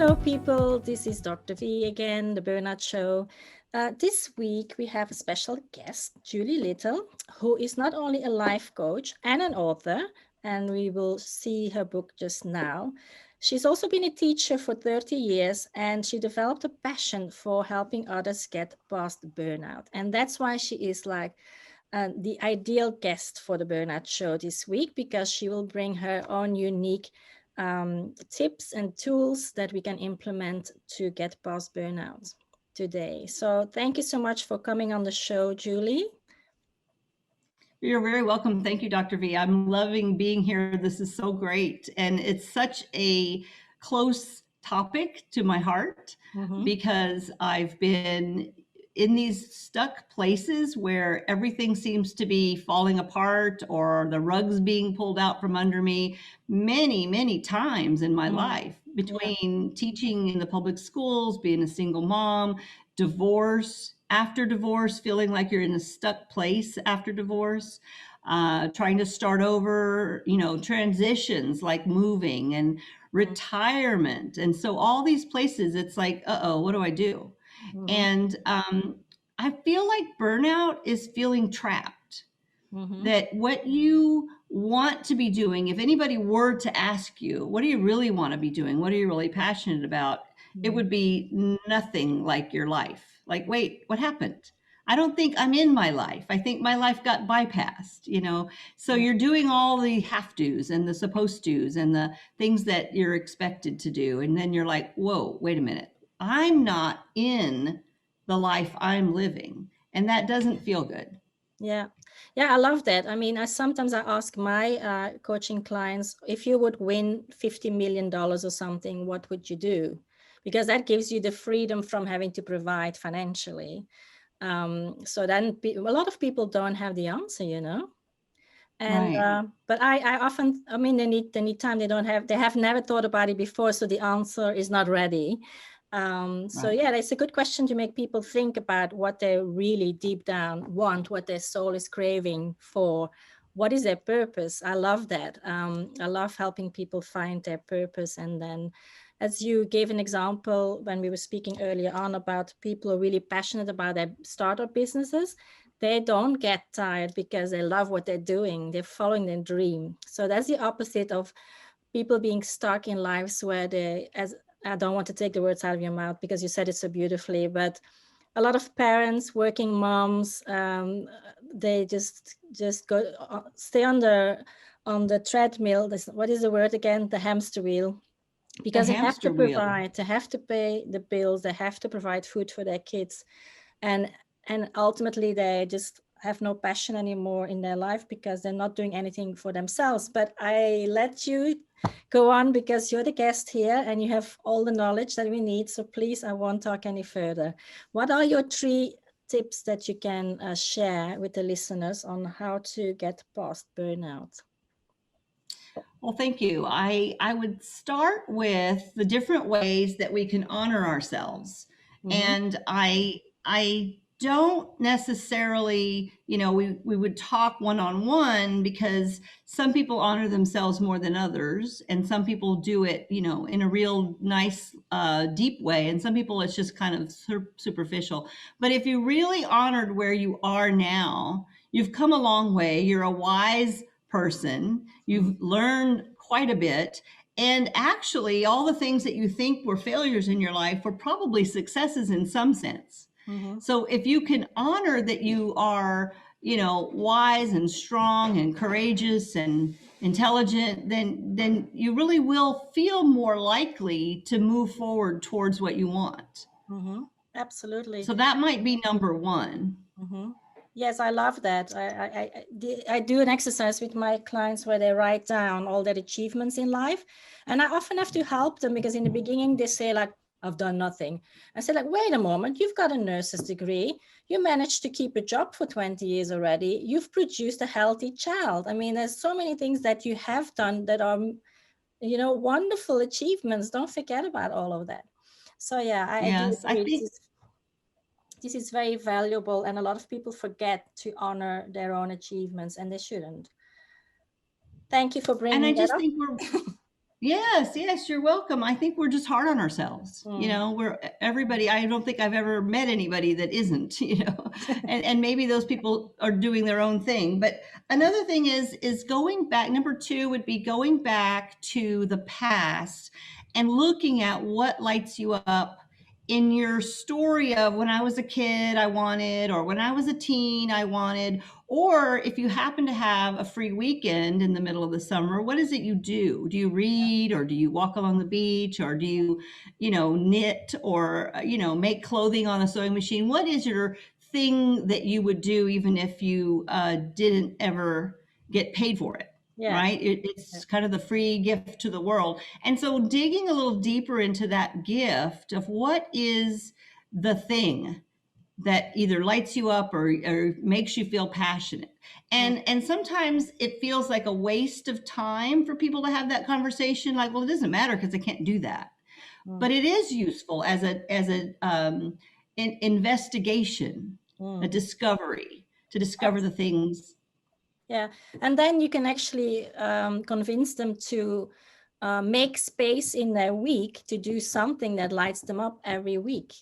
Hello, people. This is Dr. V again, the Burnout Show. This week, we have a special guest, Julie Little, who is not only a life coach and an author, and we will see her book just now. She's also been a teacher for 30 years, and she developed a passion for helping others get past burnout. And that's why she is like the ideal guest for the Burnout Show this week, because she will bring her own unique tips and tools that we can implement to get past burnout today. So thank you so much for coming on the show, Julie. You're very welcome. Thank you, Dr. V. I'm loving being here. This is so great. And it's such a close topic to my heart because I've been in these stuck places where everything seems to be falling apart or the rugs being pulled out from under me many, many times in my life, between teaching in the public schools, being a single mom, divorce, after divorce, feeling like you're in a stuck place after divorce, trying to start over, transitions like moving and retirement. And so all these places, it's like, uh-oh, what do I do? And I feel like burnout is feeling trapped. That what you want to be doing, if anybody were to ask you, what do you really want to be doing? What are you really passionate about? It would be nothing like your life. Like, wait, what happened? I don't think I'm in my life. I think my life got bypassed. So you're doing all the have to's and the supposed to's and the things that you're expected to do. And then you're like, whoa, wait a minute. I'm not in the life I'm living. And that doesn't feel good. Yeah. I love that. I mean, I sometimes ask my coaching clients, if you would win $50 million or something, what would you do? Because that gives you the freedom from having to provide financially. So then a lot of people don't have the answer. And Right. but I often, I mean, they need time. They have never thought about it before, so the answer is not ready. So yeah, it's a good question to make people think about what they really deep down want, what their soul is craving for, what is their purpose. I love that. I love helping people find their purpose. And then, as you gave an example when we were speaking earlier on about people who are really passionate about their startup businesses, they don't get tired because they love what they're doing. They're following their dream. So that's the opposite of people being stuck in lives where I don't want to take the words out of your mouth because you said it so beautifully, but a lot of parents, working moms, they just go stay on the treadmill. What is the word again? The hamster wheel. Because The they have to hamster wheel. provide, they have to pay the bills, they have to provide food for their kids, and ultimately they just have no passion anymore in their life because they're not doing anything for themselves. But I let you go on because you're the guest here and you have all the knowledge that we need. So please, I won't talk any further. What are your 3 tips that you can share with the listeners on how to get past burnout? Well, thank you. I would start with the different ways that we can honor ourselves. And I don't necessarily, we would talk one-on-one because some people honor themselves more than others, and some people do it, in a real nice, deep way, and some people it's just kind of superficial. But if you really honored where you are now, you've come a long way. You're a wise person. You've learned quite a bit. And actually, all the things that you think were failures in your life were probably successes in some sense. So if you can honor that you are, wise and strong and courageous and intelligent, then you really will feel more likely to move forward towards what you want. Absolutely. So that might be number one. Yes, I love that. I do an exercise with my clients where they write down all their achievements in life. And I often have to help them because in the beginning they say like, I've done nothing. I say like, wait a moment, you've got a nurse's degree. You managed to keep a job for 20 years already. You've produced a healthy child. I mean, there's so many things that you have done that are, wonderful achievements. Don't forget about all of that. So yeah, I do Yes, I agree. think This is very valuable, and a lot of people forget to honor their own achievements, and they shouldn't. Thank you for and I bringing that just up. think we're Yes, you're welcome. I think we're just hard on ourselves. We're everybody. I don't think I've ever met anybody that isn't, and maybe those people are doing their own thing. But another thing is going back. Number two would be going back to the past and looking at what lights you up in your story of when I was a kid, I wanted, or when I was a teen, I wanted, or if you happen to have a free weekend in the middle of the summer, what is it you do? Do you read, or do you walk along the beach, or do you, knit, or, make clothing on a sewing machine? What is your thing that you would do even if you didn't ever get paid for it? Yeah. Right? It's kind of the free gift to the world. And so digging a little deeper into that gift of what is the thing that either lights you up or makes you feel passionate. And sometimes it feels like a waste of time for people to have that conversation. Like, well, it doesn't matter because I can't do that. But it is useful as an investigation, a discovery to discover the things. Yeah, and then you can actually convince them to make space in their week to do something that lights them up every week.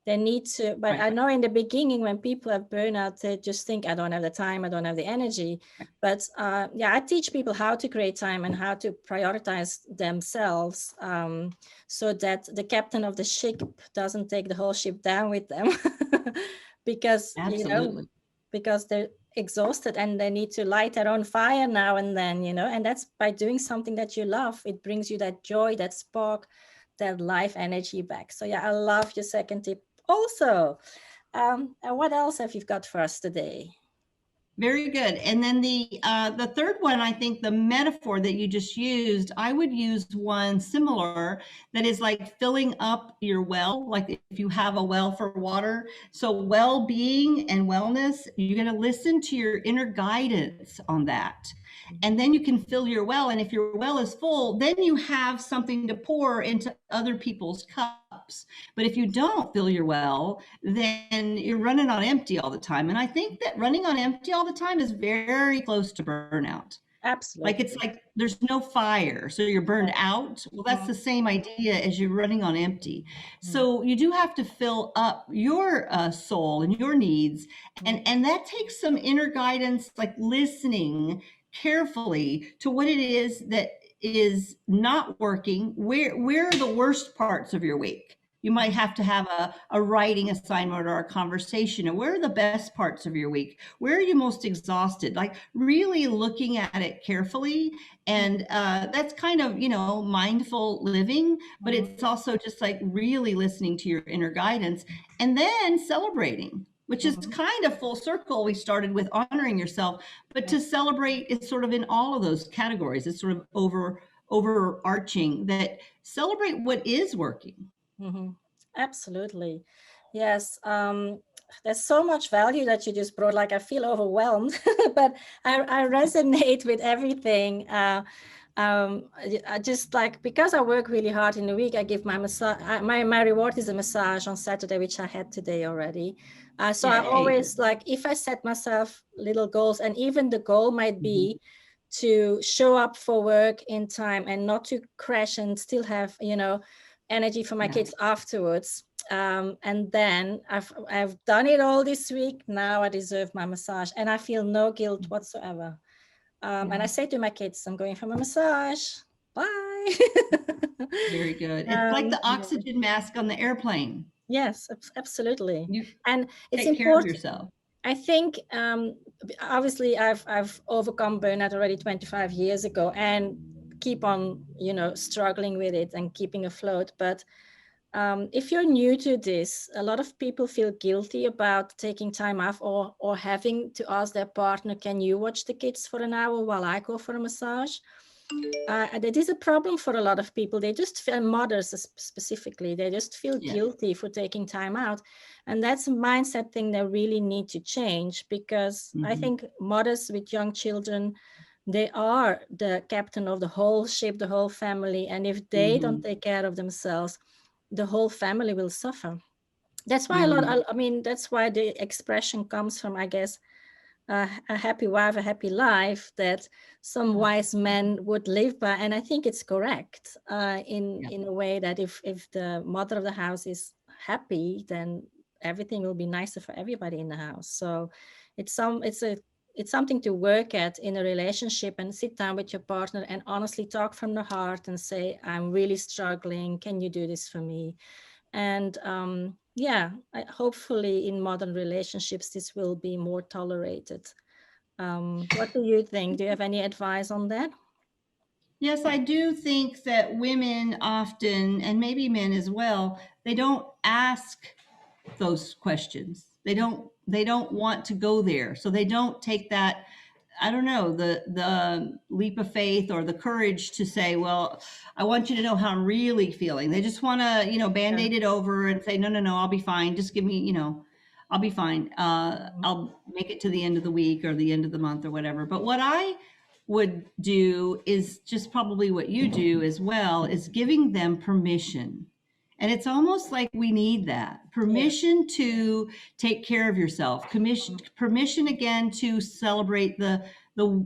They need to, but I know in the beginning when people have burnout, they just think, I don't have the time, I don't have the energy. But I teach people how to create time and how to prioritize themselves so that the captain of the ship doesn't take the whole ship down with them. Because, because they're exhausted and they need to light their own fire now and then, and that's by doing something that you love. It brings you that joy, that spark, that life energy back. So I love your second tip also. And what else have you got for us today? Very good. And then the third one, I think the metaphor that you just used, I would use one similar that is like filling up your well, like if you have a well for water. So well-being and wellness, you're going to listen to your inner guidance on that. And then you can fill your well. And if your well is full, then you have something to pour into other people's cups. But if you don't fill your well, then you're running on empty all the time. And I think that running on empty all the time is very close to burnout. Absolutely. Like it's like there's no fire, so you're burned out. Well, that's the same idea as you're running on empty. So you do have to fill up your soul and your needs, and that takes some inner guidance, like listening carefully to what it is that is not working. Where are the worst parts of your week? You might have to have a writing assignment or a conversation. And where are the best parts of your week? Where are you most exhausted? Like really looking at it carefully. And that's kind of, mindful living, but it's also just like really listening to your inner guidance and then celebrating, which is kind of full circle. We started with honoring yourself, but to celebrate is sort of in all of those categories. It's sort of overarching that celebrate what is working. Absolutely. Yes. There's so much value that you just brought. Like I feel overwhelmed, but I resonate with everything. I just like, because I work really hard in the week, I give my massage. My reward is a massage on Saturday, which I had today already. So I always like, if I set myself little goals, and even the goal might be to show up for work in time and not to crash and still have, energy for my kids afterwards. And then I've done it all this week. Now I deserve my massage and I feel no guilt whatsoever. And I say to my kids, I'm going for my massage. Bye. Very good. It's like the oxygen mask on the airplane. Yes, absolutely. And it's important. Care of yourself. I think obviously I've overcome burnout already 25 years ago and keep on, struggling with it and keeping afloat. But if you're new to this, a lot of people feel guilty about taking time off or having to ask their partner, can you watch the kids for an hour while I go for a massage? That is a problem for a lot of people. They just feel, mothers specifically, they just feel guilty for taking time out. And that's a mindset thing they really need to change, because I think mothers with young children, they are the captain of the whole ship, the whole family. And if they don't take care of themselves, the whole family will suffer. That's why that's why the expression comes from, I guess, a happy wife, a happy life that some wise men would live by. And I think it's correct in a way that if the mother of the house is happy, then everything will be nicer for everybody in the house. So it's something to work at in a relationship, and sit down with your partner and honestly talk from the heart and say, I'm really struggling. Can you do this for me? And hopefully in modern relationships, this will be more tolerated. What do you think? Do you have any advice on that? Yes, I do think that women often, and maybe men as well, they don't ask those questions. They don't want to go there. So they don't take that, I don't know, the leap of faith or the courage to say, well, I want you to know how I'm really feeling. They just want to, band-aid it over and say, no, no, no, I'll be fine. Just give me, I'll be fine. I'll make it to the end of the week or the end of the month or whatever. But what I would do is just probably what you do as well, is giving them permission. And it's almost like we need that permission to take care of yourself, permission again to celebrate the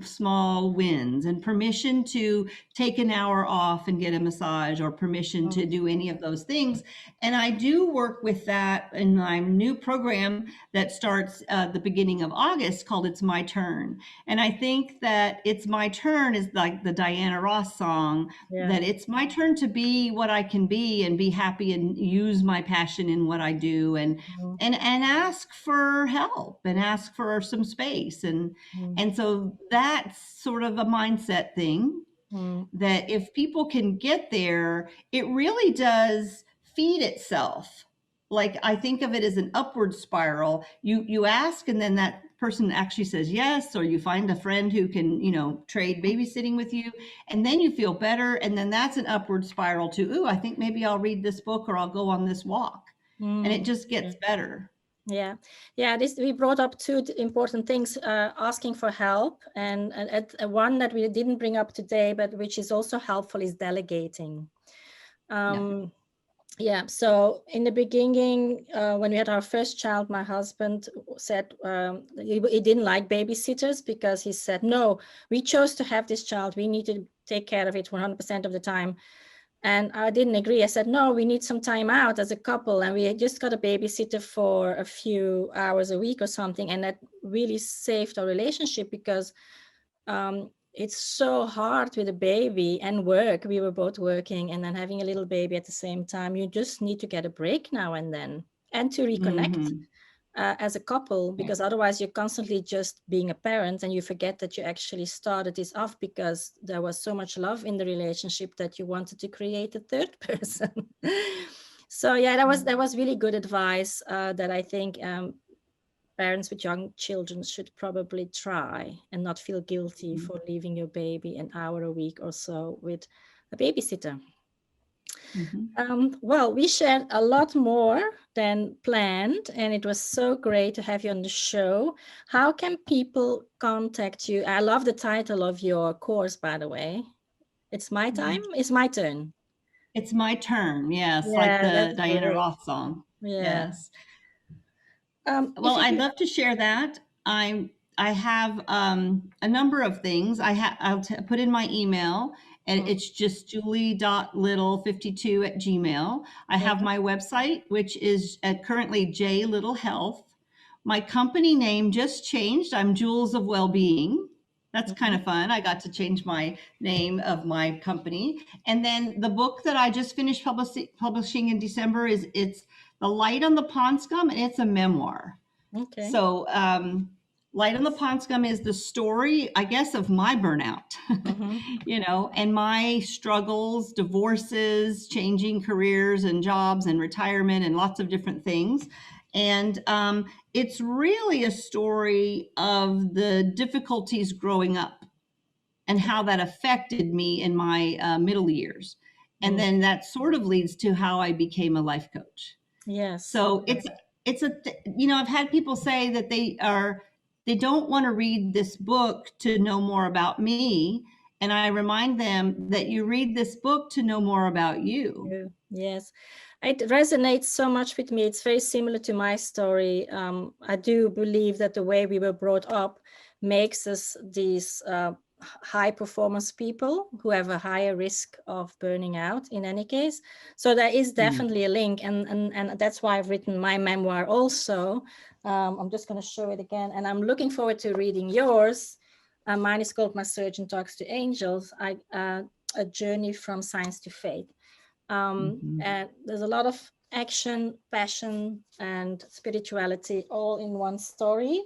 small wins, and permission to take an hour off and get a massage, or permission to do any of those things. And I do work with that in my new program that starts the beginning of August, called It's My Turn. And I think that It's My Turn is like the Diana Ross song, that it's my turn to be what I can be and be happy and use my passion in what I do, and ask for help and ask for some space. And so that's sort of a mindset thing, that if people can get there, it really does feed itself. Like, I think of it as an upward spiral. You ask, and then that person actually says yes, or you find a friend who can, trade babysitting with you, and then you feel better. And then that's an upward spiral to, ooh, I think maybe I'll read this book, or I'll go on this walk. And it just gets better. Yeah. We brought up two important things: asking for help, and one that we didn't bring up today, but which is also helpful, is delegating. So in the beginning, when we had our first child, my husband said he didn't like babysitters, because he said, no, we chose to have this child, we need to take care of it 100% of the time. And I didn't agree. I said, no, we need some time out as a couple. And we had just got a babysitter for a few hours a week or something. And that really saved our relationship, because it's so hard with a baby and work. We were both working, and then having a little baby at the same time. You just need to get a break now and then, and to reconnect as a couple, because otherwise you're constantly just being a parent, and you forget that you actually started this off because there was so much love in the relationship that you wanted to create a third person. So that was really good advice that I think parents with young children should probably try, and not feel guilty for leaving your baby an hour a week or so with a babysitter. Well, we shared a lot more than planned, and it was so great to have you on the show. How can people contact you? I love the title of your course, by the way. It's my time. It's my turn. It's my turn. Yes, like the Diana Ross song. Yeah. Yes. Well, I'd love to share that. I have a number of things. I'll put in my email, and it's just julie.little52@gmail. I have my website, which is currently J Little Health. My company name just changed. I'm Jewels of Wellbeing. That's kind of fun. I got to change my name of my company. And then the book that I just finished publishing in December it's The Light on the Pond Scum, and it's a memoir. Okay. So Light on the Pond Scum is the story, I guess, of my burnout, and my struggles, divorces, changing careers and jobs and retirement and lots of different things. And it's really a story of the difficulties growing up and how that affected me in my middle years. And then that sort of leads to how I became a life coach. Yes. So I've had people say that they don't want to read this book to know more about me. And I remind them that you read this book to know more about you. Yes. It resonates so much with me. It's very similar to my story. I do believe that the way we were brought up makes us these high performance people who have a higher risk of burning out in any case. So there is definitely a link. And that's why I've written my memoir also. I'm just going to show it again. And I'm looking forward to reading yours. Mine is called My Surgeon Talks to Angels, A Journey from Science to Faith. And there's a lot of action, passion, and spirituality all in one story.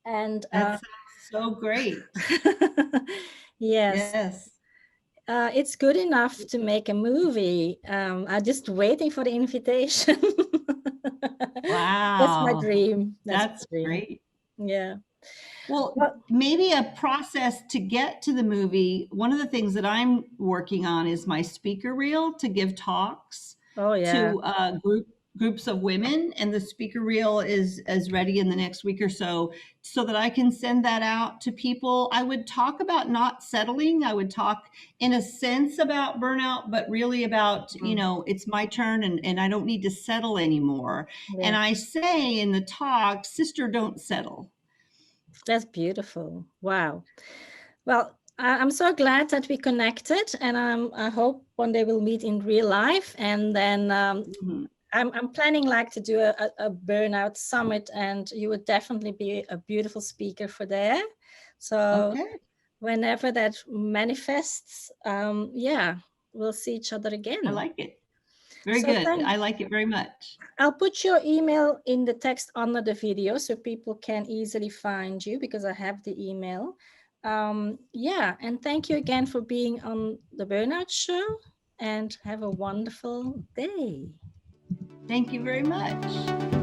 And that's so great. Yes. It's good enough to make a movie. I'm just waiting for the invitation. Wow. That's my dream. That's great. Yeah. Well, maybe a process to get to the movie. One of the things that I'm working on is my speaker reel to give talks to groups of women, and the speaker reel is ready in the next week or so that I can send that out to people. I would talk about not settling. I would talk in a sense about burnout, but really about, it's my turn and I don't need to settle anymore. Yeah. And I say in the talk, sister, don't settle. That's beautiful. Wow. Well, I'm so glad that we connected, and I hope one day we'll meet in real life. And then I'm planning to do a burnout summit, and you would definitely be a beautiful speaker for there. So whenever that manifests, we'll see each other again. I like it. Very good. I like it very much. I'll put your email in the text under the video so people can easily find you, because I have the email. And thank you again for being on the Burnout Show, and have a wonderful day. Thank you very much.